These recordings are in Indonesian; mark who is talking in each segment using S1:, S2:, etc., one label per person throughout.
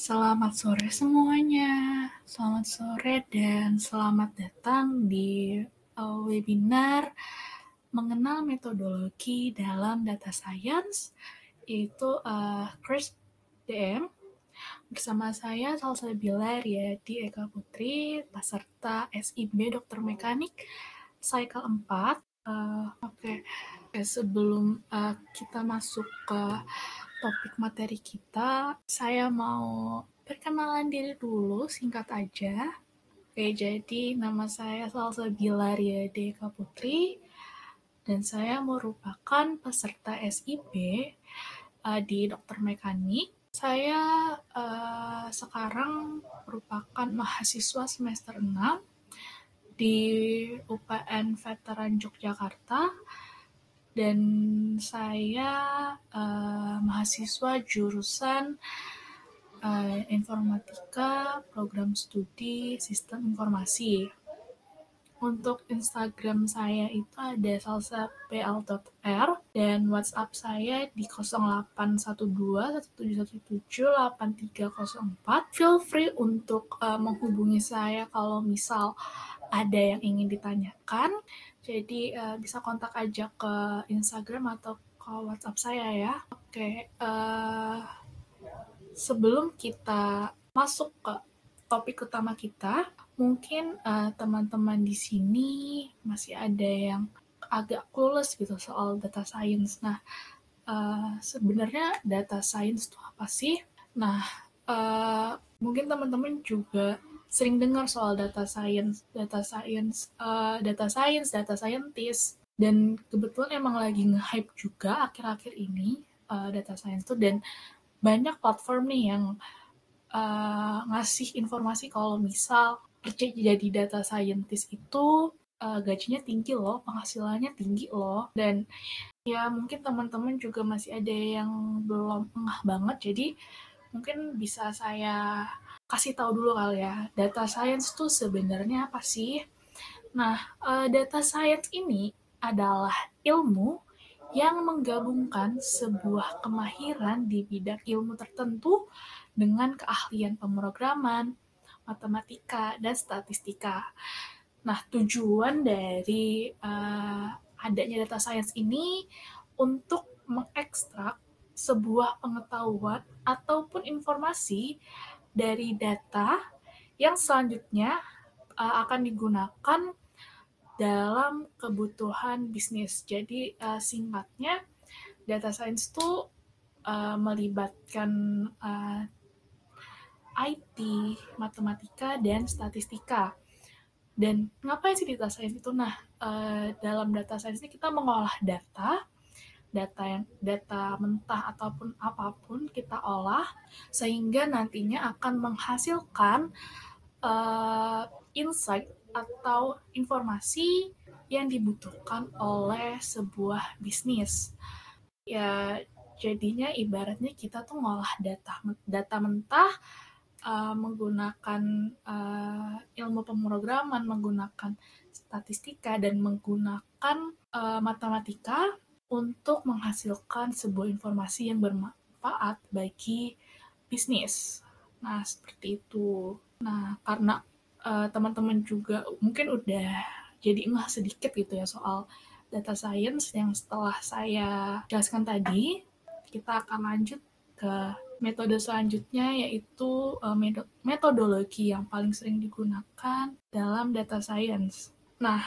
S1: Selamat sore semuanya. Selamat sore dan selamat datang di webinar mengenal metodologi dalam data science, yaitu CRISP DM. Bersama saya Salsabila Riyadi Eka Putri, peserta SIB Dokter Mekanik Cycle 4. Sebelum kita masuk ke topik materi kita, saya mau perkenalan diri dulu, singkat aja. Jadi nama saya Salsabila Riyadi Eka Putri, dan saya merupakan peserta SIB di Dokter Mekanik. Saya sekarang merupakan mahasiswa semester 6 di UPN Veteran Yogyakarta, dan saya mahasiswa jurusan Informatika, Program Studi Sistem Informasi. Untuk Instagram saya itu ada salsapl.r dan WhatsApp saya di 0812-1717-8304. Feel free untuk menghubungi saya kalau misal ada yang ingin ditanyakan. Jadi bisa kontak aja ke Instagram atau ke WhatsApp saya ya. Sebelum kita masuk ke topik utama kita, mungkin teman-teman di sini masih ada yang agak clueless gitu soal data science. Nah, sebenarnya data science itu apa sih? Nah, mungkin teman-teman juga sering dengar soal data scientist, dan kebetulan emang lagi nge-hype juga akhir-akhir ini data science itu, dan banyak platform nih yang ngasih informasi kalau misal kerja jadi data scientist itu gajinya tinggi loh, penghasilannya tinggi loh, dan ya mungkin teman-teman juga masih ada yang belum ngeh banget, jadi mungkin bisa saya kasih tahu dulu kali ya, data science itu sebenarnya apa sih? Nah, data science ini adalah ilmu yang menggabungkan sebuah kemahiran di bidang ilmu tertentu dengan keahlian pemrograman, matematika, dan statistika. Nah, tujuan dari adanya data science ini untuk mengekstrak sebuah pengetahuan ataupun informasi dari data yang selanjutnya akan digunakan dalam kebutuhan bisnis. Jadi singkatnya, data science itu melibatkan IT, matematika, dan statistika. Dan ngapain sih data science itu? Nah, dalam data science ini kita mengolah data mentah ataupun apapun kita olah sehingga nantinya akan menghasilkan insight atau informasi yang dibutuhkan oleh sebuah bisnis. Ya, jadinya ibaratnya kita tuh ngolah data mentah menggunakan ilmu pemrograman, menggunakan statistika, dan menggunakan matematika untuk menghasilkan sebuah informasi yang bermanfaat bagi bisnis. Nah, seperti itu. Nah, karena teman-teman juga mungkin udah jadi ngeh sedikit gitu ya soal data science yang setelah saya jelaskan tadi, kita akan lanjut ke metode selanjutnya, yaitu metodologi yang paling sering digunakan dalam data science. Nah,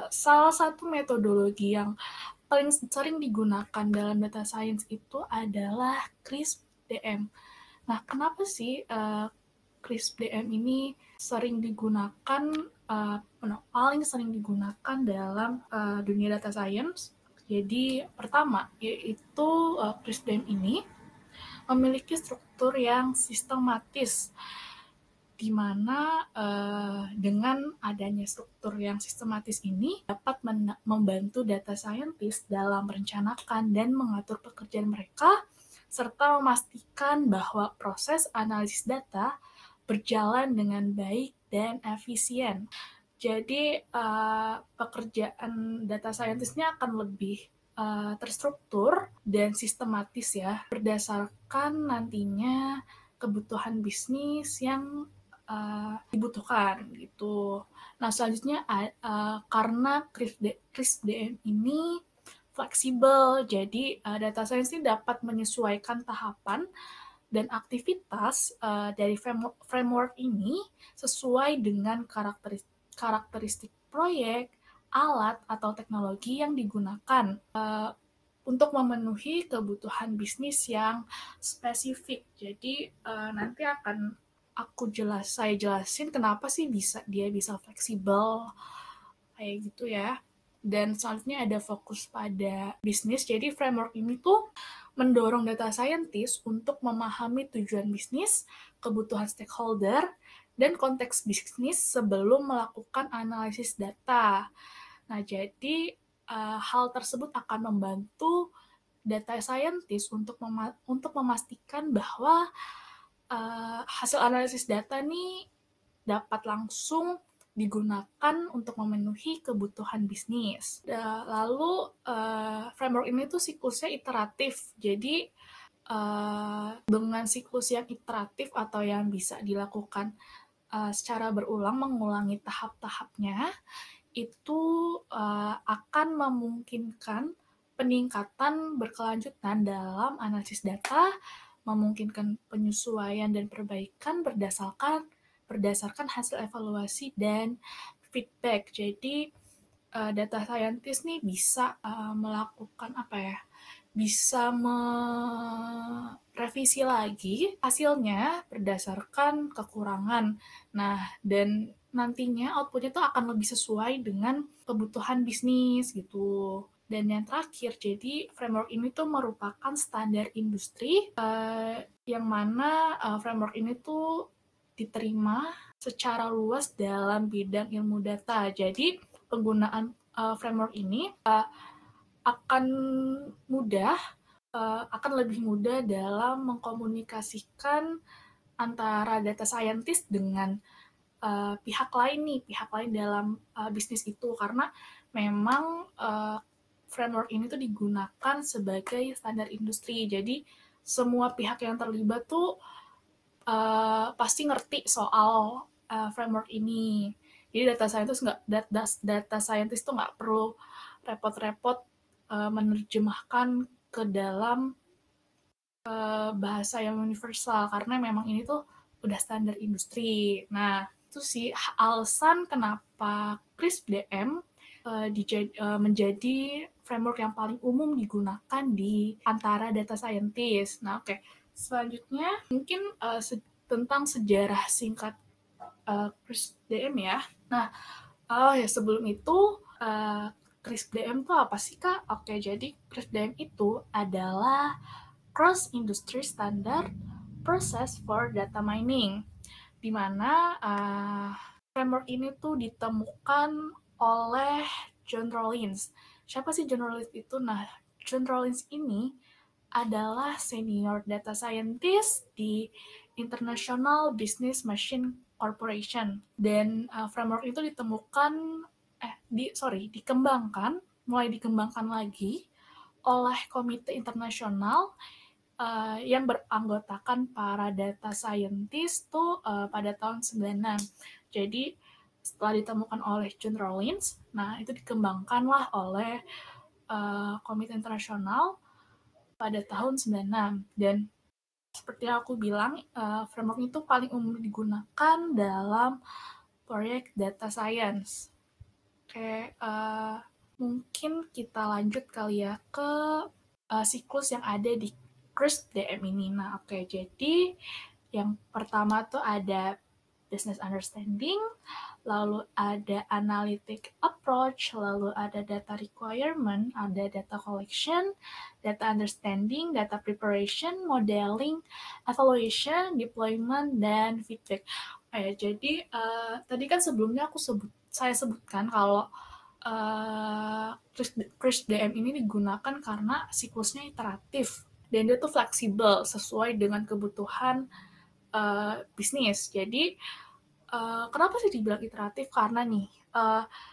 S1: salah satu metodologi yang paling sering digunakan dalam data science itu adalah CRISP-DM. Nah, kenapa sih CRISP-DM ini sering digunakan, paling sering digunakan dalam dunia data science? Jadi, pertama, yaitu CRISP-DM ini memiliki struktur yang sistematis, di mana dengan adanya struktur yang sistematis ini dapat membantu data scientist dalam merencanakan dan mengatur pekerjaan mereka, serta memastikan bahwa proses analisis data berjalan dengan baik dan efisien. Jadi pekerjaan data scientist-nya akan lebih terstruktur dan sistematis ya, berdasarkan nantinya kebutuhan bisnis yang dibutuhkan gitu. Nah selanjutnya karena CRISP-DM ini fleksibel, jadi data science ini dapat menyesuaikan tahapan dan aktivitas dari framework ini sesuai dengan karakteristik proyek, alat, atau teknologi yang digunakan untuk memenuhi kebutuhan bisnis yang spesifik. Jadi nanti akan saya jelasin kenapa sih dia bisa fleksibel kayak gitu ya. Dan selanjutnya ada fokus pada bisnis. Jadi framework ini tuh mendorong data scientist untuk memahami tujuan bisnis, kebutuhan stakeholder, dan konteks bisnis sebelum melakukan analisis data. Nah, jadi hal tersebut akan membantu data scientist untuk memastikan bahwa hasil analisis data nih dapat langsung digunakan untuk memenuhi kebutuhan bisnis. Lalu framework ini tuh siklusnya iteratif, jadi dengan siklus yang iteratif atau yang bisa dilakukan secara berulang, mengulangi tahap-tahapnya, itu akan memungkinkan peningkatan berkelanjutan dalam analisis data, memungkinkan penyesuaian dan perbaikan berdasarkan hasil evaluasi dan feedback. Jadi data scientist nih bisa melakukan bisa merevisi lagi hasilnya berdasarkan kekurangan. Nah, dan nantinya outputnya tuh akan lebih sesuai dengan kebutuhan bisnis gitu. Dan yang terakhir, jadi framework ini tuh merupakan standar industri yang mana framework ini tuh diterima secara luas dalam bidang ilmu data. Jadi penggunaan framework ini akan lebih mudah dalam mengkomunikasikan antara data scientist dengan pihak lain dalam bisnis itu, karena memang framework ini tuh digunakan sebagai standar industri. Jadi semua pihak yang terlibat tuh pasti ngerti soal framework ini. Jadi data scientist tuh nggak perlu repot-repot menerjemahkan ke dalam bahasa yang universal, karena memang ini tuh udah standar industri. Nah, itu sih alasan kenapa CRISP-DM menjadi framework yang paling umum digunakan di antara data scientist. Nah, oke. Selanjutnya mungkin tentang sejarah singkat CRISP-DM ya. Nah, sebelum itu CRISP-DM itu apa sih, Kak? Oke, jadi CRISP-DM itu adalah Cross Industry Standard Process for Data Mining, di mana framework ini tuh ditemukan oleh John Rollins. Siapa sih John Rollins itu? Nah, John Rollins ini adalah senior data scientist di International Business Machine Corporation, dan framework itu mulai dikembangkan lagi oleh komite internasional yang beranggotakan para data scientist tuh pada tahun 96. Jadi setelah ditemukan oleh John Rollins, nah itu dikembangkanlah oleh komite internasional pada tahun 96. Dan seperti yang aku bilang, framework itu paling umum digunakan dalam proyek data science. Oke, mungkin kita lanjut kali ya ke siklus yang ada di CRISP-DM ini. Nah, oke, jadi yang pertama tuh ada business understanding, lalu ada analytic approach, lalu ada data requirement, ada data collection, data understanding, data preparation, modeling, evaluation, deployment, dan feedback. Jadi tadi kan sebelumnya saya sebutkan kalau CRISP-DM ini digunakan karena siklusnya iteratif dan dia tuh fleksibel sesuai dengan kebutuhan bisnis. Jadi Kenapa sih dibilang iteratif? Karena nih,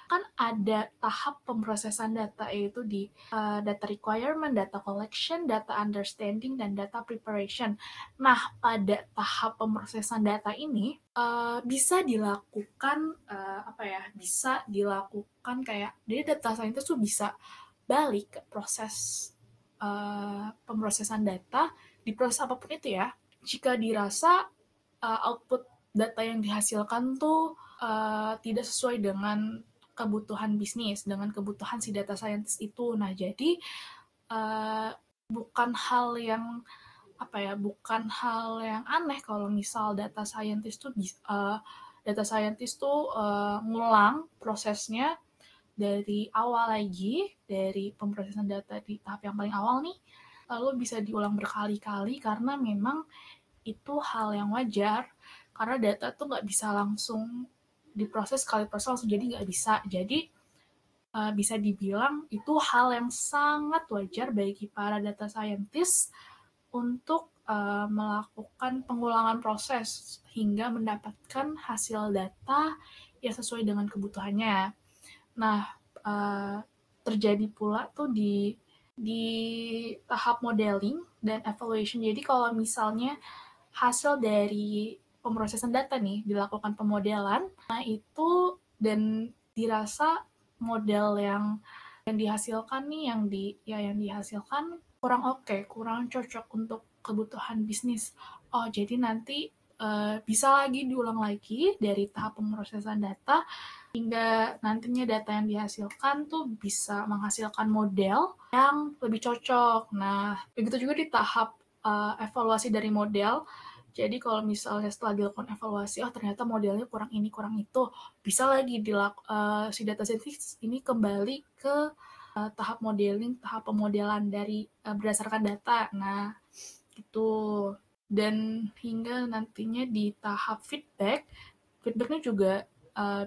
S1: kan ada tahap pemrosesan data, yaitu di data requirement, data collection, data understanding, dan data preparation. Nah, pada tahap pemrosesan data ini bisa dilakukan bisa dilakukan kayak jadi data scientist tuh bisa balik ke proses pemrosesan data di proses apapun itu ya. Jika dirasa output data yang dihasilkan tuh tidak sesuai dengan kebutuhan bisnis, dengan kebutuhan si data scientist itu. Nah, jadi bukan hal yang bukan hal yang aneh kalau misal data scientist tuh ngulang prosesnya dari awal lagi, dari pemrosesan data di tahap yang paling awal nih, lalu bisa diulang berkali-kali karena memang itu hal yang wajar, karena data tuh nggak bisa langsung diproses sekali proses langsung jadi nggak bisa. Jadi bisa dibilang itu hal yang sangat wajar bagi para data scientist untuk melakukan pengulangan proses hingga mendapatkan hasil data yang sesuai dengan kebutuhannya. Nah, terjadi pula tuh di tahap modeling dan evaluation. Jadi kalau misalnya hasil dari pemrosesan data nih dilakukan pemodelan, nah itu dan dirasa model yang dihasilkan nih yang dihasilkan kurang oke, kurang cocok untuk kebutuhan bisnis. Oh, jadi nanti bisa lagi diulang lagi dari tahap pemrosesan data hingga nantinya data yang dihasilkan tuh bisa menghasilkan model yang lebih cocok. Nah, begitu juga di tahap evaluasi dari model. Jadi kalau misalnya setelah dilakukan evaluasi, ternyata modelnya kurang ini, kurang itu, bisa lagi si data scientist ini kembali ke tahap modeling, tahap pemodelan dari berdasarkan data. Nah, itu. Dan hingga nantinya di tahap feedbacknya juga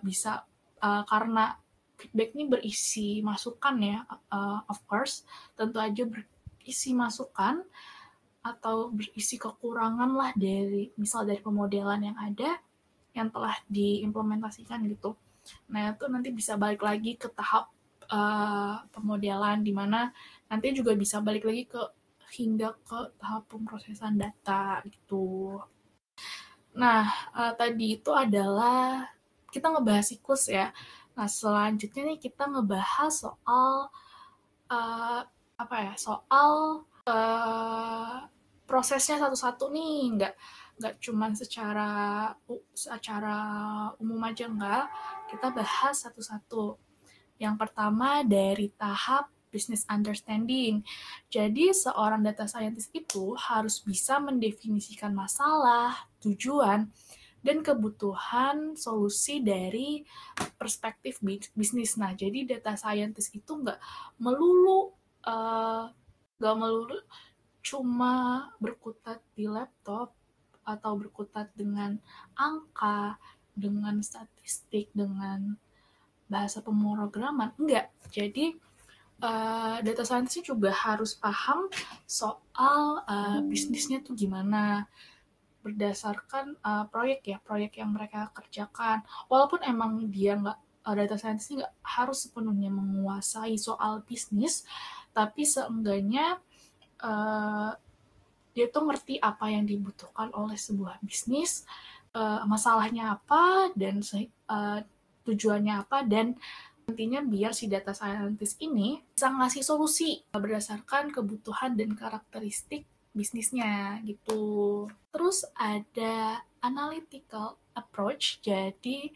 S1: bisa karena feedback ini berisi masukan ya, of course, tentu aja berisi masukan atau berisi kekurangan lah dari pemodelan yang ada yang telah diimplementasikan gitu. Nah, itu nanti bisa balik lagi ke tahap pemodelan, di mana nanti juga bisa balik lagi hingga ke tahap pemrosesan data gitu. Nah, tadi itu adalah kita ngebahas siklus ya. Nah, selanjutnya nih kita ngebahas soal prosesnya satu-satu nih, nggak cuman secara umum aja, nggak. Kita bahas satu-satu. Yang pertama dari tahap business understanding. Jadi seorang data scientist itu harus bisa mendefinisikan masalah, tujuan, dan kebutuhan solusi dari perspektif bisnis. Nah, jadi data scientist itu nggak melulu cuma berkutat di laptop atau berkutat dengan angka, dengan statistik, dengan bahasa pemrograman. Enggak. Jadi data scientist juga harus paham soal bisnisnya tuh gimana berdasarkan proyek yang mereka kerjakan. Walaupun emang dia data scientist nggak harus sepenuhnya menguasai soal bisnis, tapi seenggaknya dia tuh ngerti apa yang dibutuhkan oleh sebuah bisnis, masalahnya apa, dan tujuannya apa, dan nantinya biar si data scientist ini bisa ngasih solusi berdasarkan kebutuhan dan karakteristik bisnisnya gitu. Terus ada analytical approach, jadi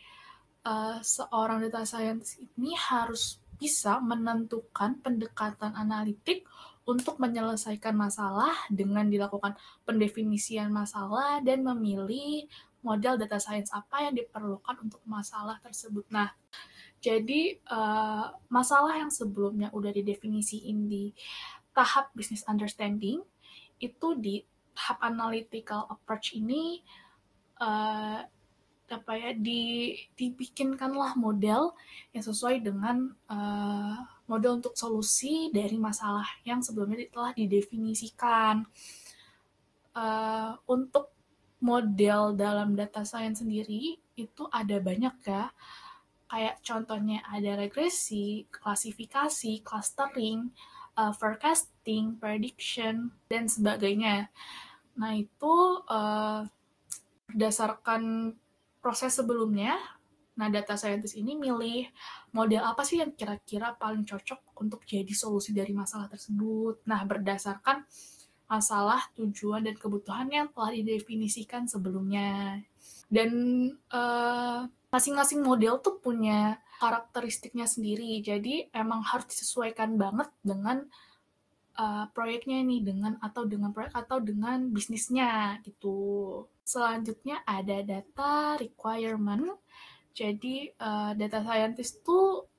S1: seorang data scientist ini harus bisa menentukan pendekatan analitik untuk menyelesaikan masalah dengan dilakukan pendefinisian masalah dan memilih model data science apa yang diperlukan untuk masalah tersebut. Nah, jadi masalah yang sebelumnya udah didefinisiin di tahap business understanding, itu di tahap analytical approach ini dibikinkanlah model yang sesuai dengan model untuk solusi dari masalah yang sebelumnya telah didefinisikan. Untuk model dalam data science sendiri itu ada banyak ya. Kayak contohnya ada regresi, klasifikasi, clustering, forecasting, prediction, dan sebagainya. Nah, itu berdasarkan proses sebelumnya, nah data scientist ini milih model apa sih yang kira-kira paling cocok untuk jadi solusi dari masalah tersebut. Nah, berdasarkan masalah, tujuan, dan kebutuhan yang telah didefinisikan sebelumnya. Dan masing-masing model tuh punya karakteristiknya sendiri, jadi emang harus disesuaikan banget dengan proyeknya nih, dengan proyek atau dengan bisnisnya gitu. Selanjutnya ada data requirement. Jadi data scientist tuh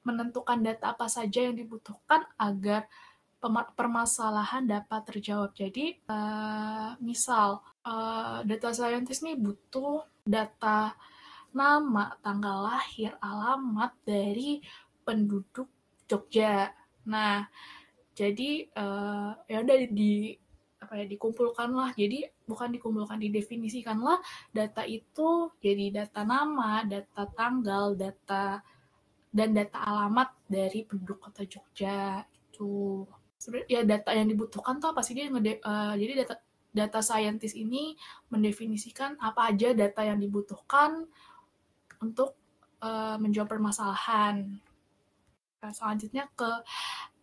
S1: menentukan data apa saja yang dibutuhkan agar permasalahan dapat terjawab. Jadi misal data scientist nih butuh data nama, tanggal lahir, alamat dari penduduk Jogja. Nah, jadi ya udah dikumpulkanlah. Jadi bukan dikumpulkan, didefinisikanlah data itu jadi data nama, data tanggal, dan data alamat dari penduduk kota Jogja gitu. Sebenarnya ya data yang dibutuhkan tuh apa sih, jadi data scientist ini mendefinisikan apa aja data yang dibutuhkan untuk menjawab permasalahan. Nah, selanjutnya ke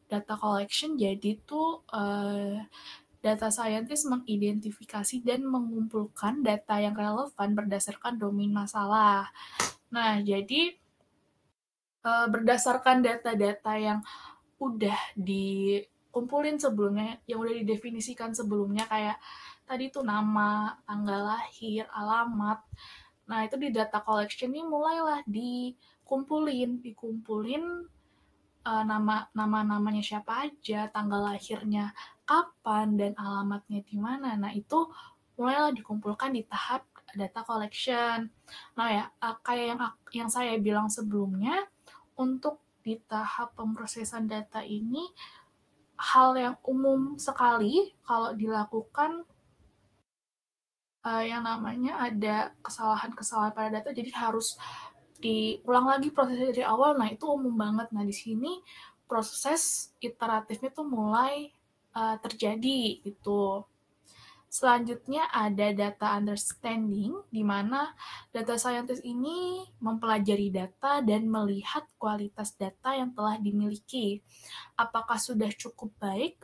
S1: data collection. Jadi tuh data scientist mengidentifikasi dan mengumpulkan data yang relevan berdasarkan domain masalah. Nah, jadi berdasarkan data-data yang udah dikumpulin sebelumnya, yang udah didefinisikan sebelumnya, kayak tadi tuh nama, tanggal lahir, alamat. Nah, itu di data collection ini mulailah dikumpulin nama-namanya siapa aja, tanggal lahirnya kapan, dan alamatnya di mana. Nah, itu mulailah dikumpulkan di tahap data collection. Nah, ya, kayak yang saya bilang sebelumnya, untuk di tahap pemrosesan data ini, hal yang umum sekali kalau dilakukan yang namanya ada kesalahan-kesalahan pada data, jadi harus diulang lagi prosesnya dari awal. Nah, itu umum banget. Nah, di sini proses iteratifnya tuh mulai terjadi gitu. Selanjutnya ada data understanding, di mana data scientist ini mempelajari data dan melihat kualitas data yang telah dimiliki. Apakah sudah cukup baik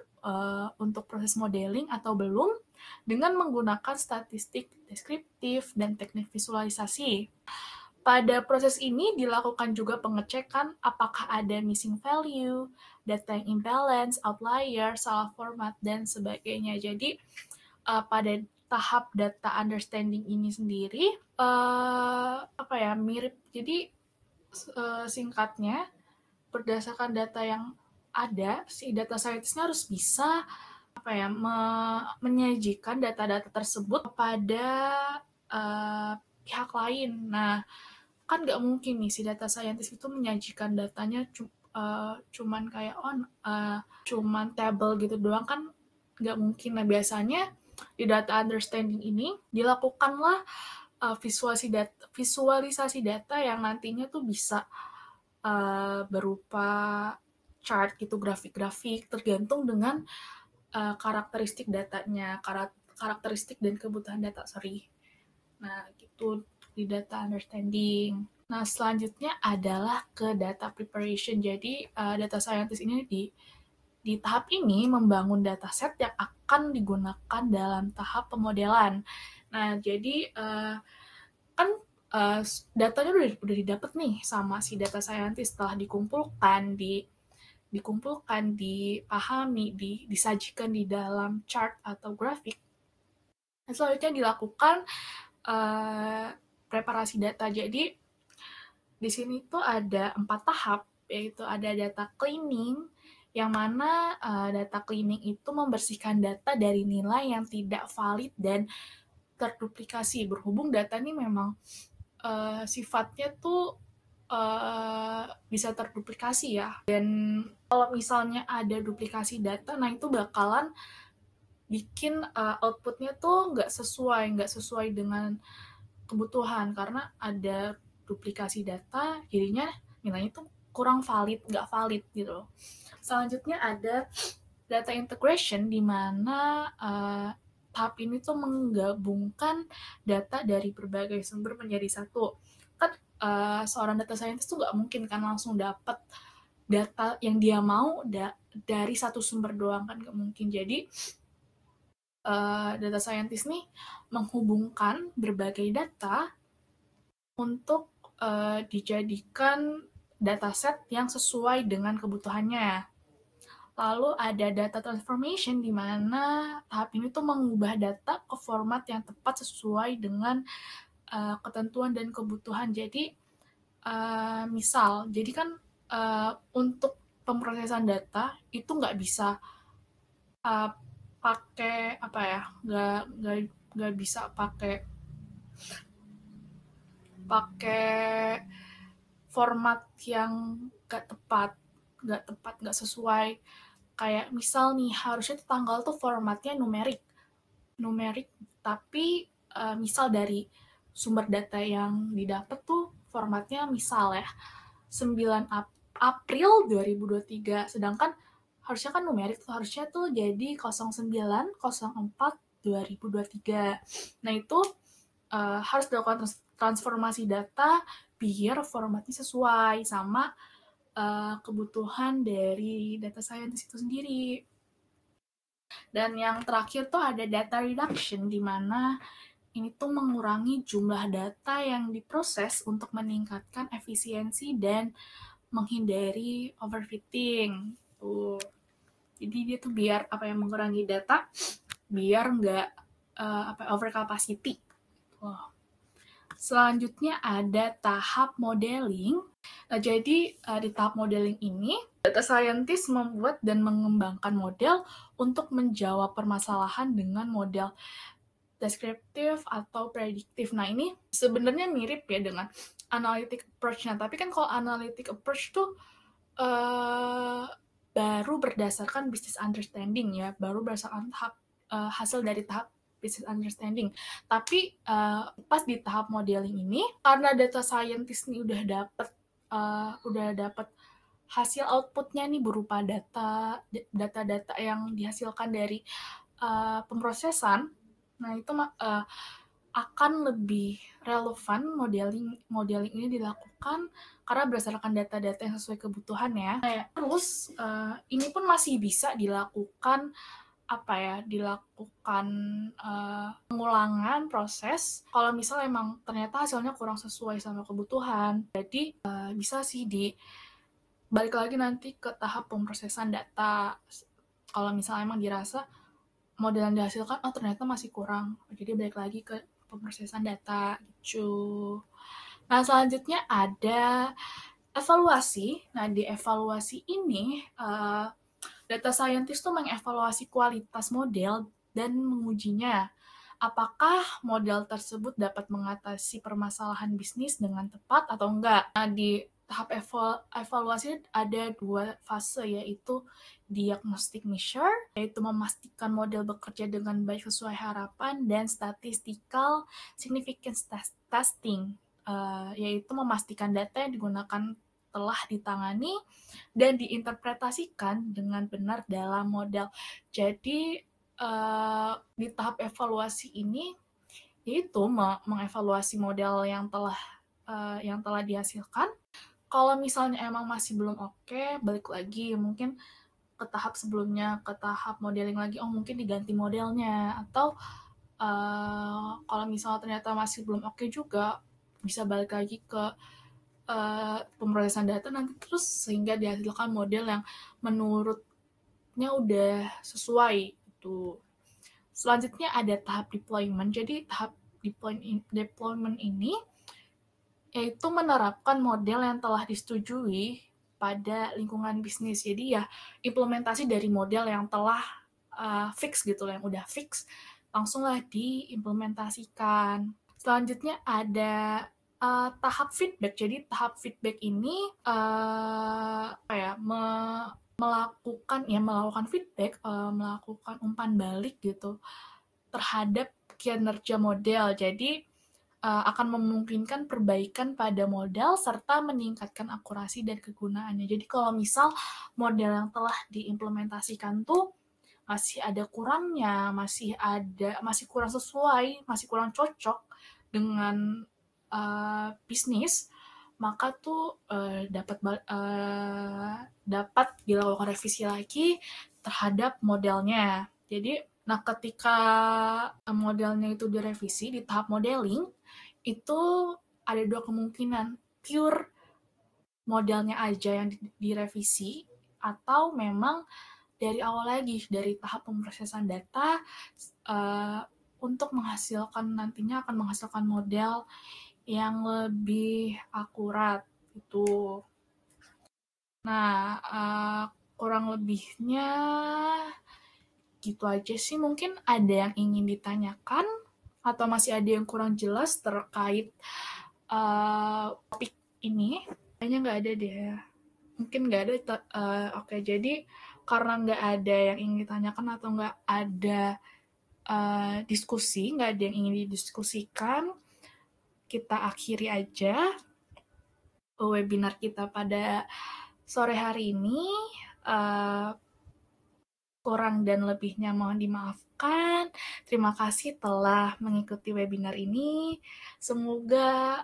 S1: untuk proses modeling atau belum, dengan menggunakan statistik deskriptif dan teknik visualisasi. Pada proses ini dilakukan juga pengecekan apakah ada missing value, data yang imbalance, outlier, salah format, dan sebagainya. Jadi pada tahap data understanding ini sendiri mirip. Jadi singkatnya, berdasarkan data yang ada, si data scientist-nya harus bisa menyajikan data-data tersebut kepada pihak lain. Nah, kan nggak mungkin nih si data scientist itu menyajikan datanya cuman kayak cuman table gitu doang, kan nggak mungkin. Nah, biasanya di data understanding ini dilakukanlah visualisasi data yang nantinya tuh bisa berupa chart gitu, grafik-grafik, tergantung dengan karakteristik datanya, karakteristik dan kebutuhan data, Nah, gitu di data understanding. Nah, selanjutnya adalah ke data preparation. Jadi, data scientist ini di tahap ini membangun dataset yang akan digunakan dalam tahap pemodelan. Nah, jadi kan datanya udah didapat nih sama si data scientist, setelah dikumpulkan, dipahami, disajikan di dalam chart atau grafik. Nah, selanjutnya dilakukan preparasi data. Jadi di sini tuh ada 4 tahap, yaitu ada data cleaning, yang mana data cleaning itu membersihkan data dari nilai yang tidak valid dan terduplikasi. Berhubung data ini memang sifatnya tuh bisa terduplikasi ya. Dan kalau misalnya ada duplikasi data, nah itu bakalan bikin outputnya tuh nggak sesuai dengan kebutuhan karena ada duplikasi data, jadinya nilainya tuh kurang valid, nggak valid gitu. Selanjutnya ada data integration, di mana tahap ini tuh menggabungkan data dari berbagai sumber menjadi satu. Kan seorang data scientist tuh nggak mungkin kan langsung dapat data yang dia mau dari satu sumber doang, kan nggak mungkin. Jadi data scientist nih menghubungkan berbagai data untuk dijadikan dataset yang sesuai dengan kebutuhannya. Lalu ada data transformation, di mana tahap ini tuh mengubah data ke format yang tepat sesuai dengan ketentuan dan kebutuhan. Jadi misal, jadi kan untuk pemrosesan data itu nggak bisa pakai apa ya, nggak bisa pakai format yang nggak sesuai. Kayak misal nih, harusnya tuh tanggal tuh formatnya numerik, tapi misal dari sumber data yang didapat tuh formatnya misal ya 9 April 2023, sedangkan harusnya kan numerik tuh, harusnya tuh jadi 09/04/2023. Nah itu harus dilakukan transformasi data biar formatnya sesuai sama kebutuhan dari data scientist itu sendiri. Dan yang terakhir tuh ada data reduction, di mana ini tuh mengurangi jumlah data yang diproses untuk meningkatkan efisiensi dan menghindari overfitting. Tuh. Jadi dia tuh biar mengurangi data, biar nggak over capacity. Wow. Selanjutnya ada tahap modeling. Nah, jadi di tahap modeling ini, data scientist membuat dan mengembangkan model untuk menjawab permasalahan dengan model deskriptif atau prediktif. Nah, ini sebenarnya mirip ya dengan analytic approach-nya. Tapi kan kalau analytic approach tuh baru berdasarkan business understanding ya, baru berdasarkan hasil dari tahap business understanding. Tapi pas di tahap modeling ini, karena data scientist nih udah dapet hasil outputnya nih berupa data-data yang dihasilkan dari pemrosesan, nah itu akan lebih relevan modeling ini dilakukan karena berdasarkan data-data yang sesuai kebutuhan ya. Nah, terus ini pun masih bisa dilakukan pengulangan proses kalau misalnya emang ternyata hasilnya kurang sesuai sama kebutuhan. Jadi bisa sih balik lagi nanti ke tahap pemrosesan data. Kalau misalnya emang dirasa model yang dihasilkan ternyata masih kurang, jadi balik lagi ke pemrosesan data gitu. Nah, selanjutnya ada evaluasi. Nah, di evaluasi ini data scientist tuh mengevaluasi kualitas model dan mengujinya. Apakah model tersebut dapat mengatasi permasalahan bisnis dengan tepat atau enggak? Nah, di tahap evaluasi ada 2 fase, yaitu diagnostic measure, yaitu memastikan model bekerja dengan baik sesuai harapan, dan statistical significance testing, yaitu memastikan data yang digunakan telah ditangani dan diinterpretasikan dengan benar dalam model. Jadi di tahap evaluasi ini yaitu mengevaluasi model yang telah dihasilkan. Kalau misalnya emang masih belum oke, balik lagi mungkin ke tahap sebelumnya, ke tahap modeling lagi, mungkin diganti modelnya, atau kalau misalnya ternyata masih belum oke juga, bisa balik lagi ke pemrosesan data nanti terus sehingga dihasilkan model yang menurutnya udah sesuai itu. Selanjutnya ada tahap deployment. Jadi tahap deployment ini yaitu menerapkan model yang telah disetujui pada lingkungan bisnis. Jadi ya implementasi dari model yang telah fix gitu, yang udah fix langsunglah diimplementasikan. Selanjutnya ada tahap feedback. Jadi tahap feedback ini melakukan feedback, melakukan umpan balik gitu terhadap kinerja model. Jadi akan memungkinkan perbaikan pada model serta meningkatkan akurasi dan kegunaannya. Jadi kalau misal model yang telah diimplementasikan tuh masih ada kurangnya, masih kurang sesuai, masih kurang cocok dengan bisnis, maka tuh dapat dilakukan revisi lagi terhadap modelnya. Jadi, ketika modelnya itu direvisi di tahap modeling, itu ada dua kemungkinan, pure modelnya aja yang direvisi, atau memang dari awal lagi, dari tahap pemrosesan data, untuk nantinya akan menghasilkan model yang lebih akurat gitu. Nah, kurang lebihnya gitu aja sih. Mungkin ada yang ingin ditanyakan atau masih ada yang kurang jelas terkait topik ini? Kayaknya nggak ada deh. Mungkin nggak ada. Oke, jadi karena nggak ada yang ingin ditanyakan atau nggak ada diskusi, nggak ada yang ingin didiskusikan, kita akhiri aja webinar kita pada sore hari ini. Kurang dan lebihnya mohon dimaafkan. Terima kasih telah mengikuti webinar ini. Semoga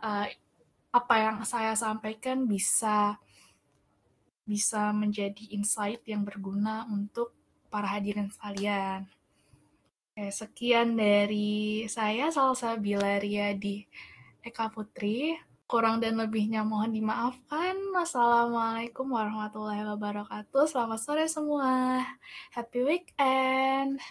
S1: apa yang saya sampaikan bisa menjadi insight yang berguna untuk para hadirin sekalian. Oke, sekian dari saya, Salsabila Riyadi Eka Putri. Kurang dan lebihnya mohon dimaafkan. Wassalamualaikum warahmatullahi wabarakatuh. Selamat sore semua. Happy weekend.